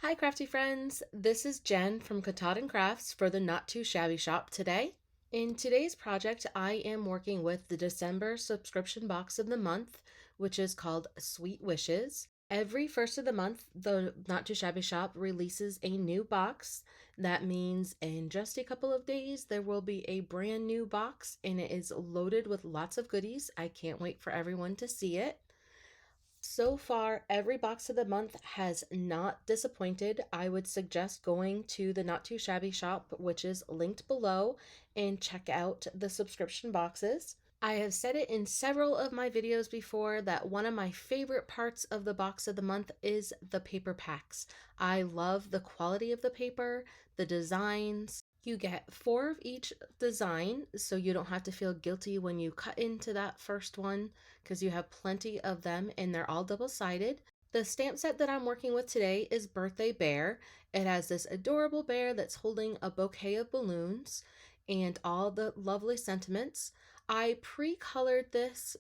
Hi crafty friends, this is Jen from Katahdin Krafts for the Not Too Shabby shop today. In today's project, I am working with the December subscription box of the month, which is called Sweet Wishes. Every first of the month, the Not Too Shabby shop releases a new box. That means in just a couple of days, there will be a brand new box and it is loaded with lots of goodies. I can't wait for everyone to see it. So far, every box of the month has not disappointed. I would suggest going to the Not Too Shabby shop, which is linked below, and check out the subscription boxes. I have said it in several of my videos before that one of my favorite parts of the box of the month is the paper packs. I love the quality of the paper, the designs. You get 4 of each design, so you don't have to feel guilty when you cut into that first one because you have plenty of them and they're all double-sided. The stamp set that I'm working with today is Birthday Bear. It has this adorable bear that's holding a bouquet of balloons and all the lovely sentiments. I pre-colored this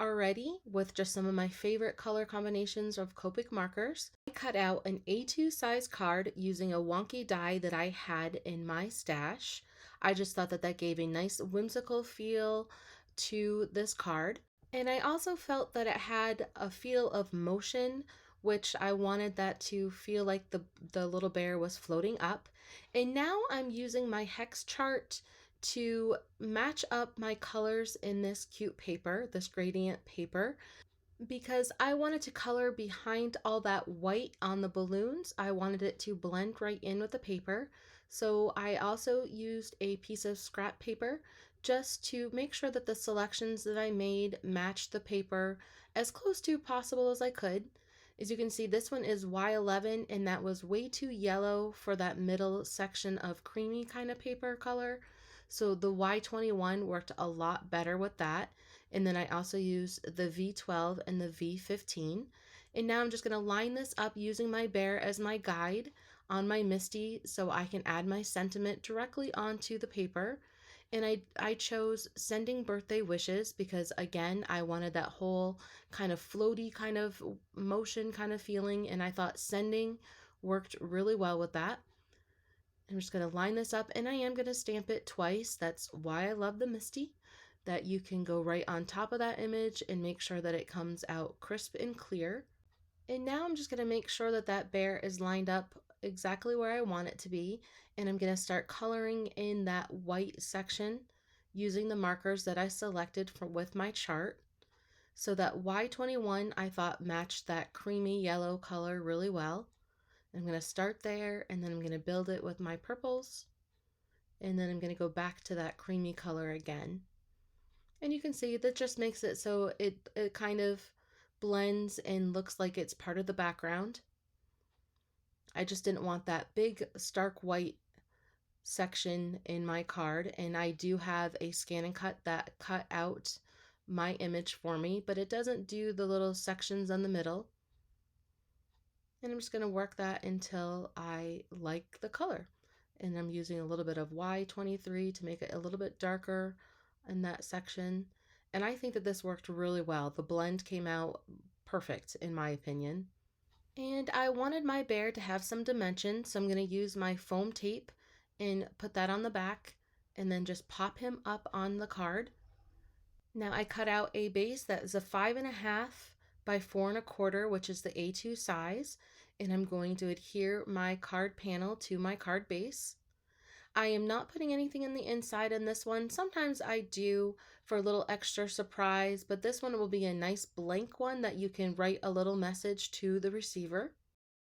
already with just some of my favorite color combinations of Copic markers. I cut out an A2 size card using a wonky die that I had in my stash. I just thought that that gave a nice whimsical feel to this card. And I also felt that it had a feel of motion, which I wanted that to feel like the little bear was floating up. And now I'm using my hex chart to match up my colors in this cute paper, this gradient paper, because I wanted to color behind all that white on the balloons. I wanted it to blend right in with the paper. So I also used a piece of scrap paper just to make sure that the selections that I made matched the paper as close to possible as I could. As you can see, this one is Y11 and that was way too yellow for that middle section of creamy kind of paper color. So the Y21 worked a lot better with that. And then I also used the V12 and the V15. And now I'm just going to line this up using my bear as my guide on my Misty so I can add my sentiment directly onto the paper. And I chose Sending Birthday Wishes because, again, I wanted that whole kind of floaty kind of motion kind of feeling. And I thought sending worked really well with that. I'm just going to line this up and I am going to stamp it twice. That's why I love the Misty, that you can go right on top of that image and make sure that it comes out crisp and clear. And now I'm just going to make sure that that bear is lined up exactly where I want it to be. And I'm going to start coloring in that white section using the markers that I selected with my chart. So that Y21 I thought matched that creamy yellow color really well. I'm going to start there and then I'm going to build it with my purples. And then I'm going to go back to that creamy color again. And you can see that just makes it so it kind of blends and looks like it's part of the background. I just didn't want that big stark white section in my card, and I do have a scan and cut that cut out my image for me, but it doesn't do the little sections in the middle. And I'm just going to work that until I like the color. And I'm using a little bit of Y23 to make it a little bit darker in that section. And I think that this worked really well. The blend came out perfect in my opinion. And I wanted my bear to have some dimension, so I'm going to use my foam tape and put that on the back and then just pop him up on the card. Now I cut out a base that is a 5.5 by 4.25, which is the A2 size, and I'm going to adhere my card panel to my card base. I am not putting anything in the inside in this one. Sometimes I do for a little extra surprise, but this one will be a nice blank one that you can write a little message to the receiver.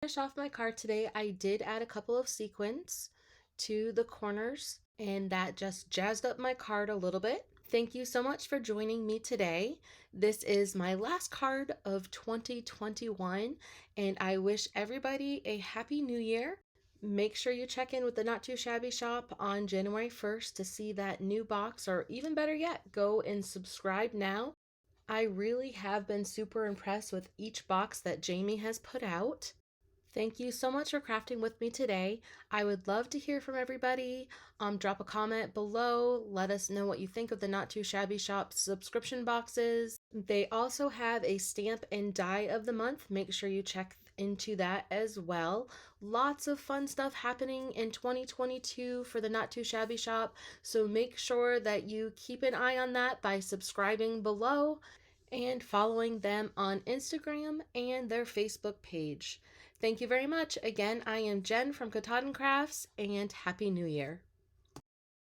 To finish off my card today, I did add a couple of sequins to the corners, and that just jazzed up my card a little bit. Thank you so much for joining me today. This is my last card of 2021, and I wish everybody a happy new year. Make sure you check in with the Not Too Shabby shop on January 1st to see that new box, or even better yet, go and subscribe now. I really have been super impressed with each box that Jamie has put out. Thank you so much for crafting with me today. I would love to hear from everybody. Drop a comment below. Let us know what you think of the Not Too Shabby shop subscription boxes. They also have a stamp and die of the month. Make sure you check into that as well. Lots of fun stuff happening in 2022 for the Not Too Shabby Shop, so make sure that you keep an eye on that by subscribing below and following them on Instagram and their Facebook page. Thank you very much. Again, I am Jen from Katahdin Krafts, and Happy New Year.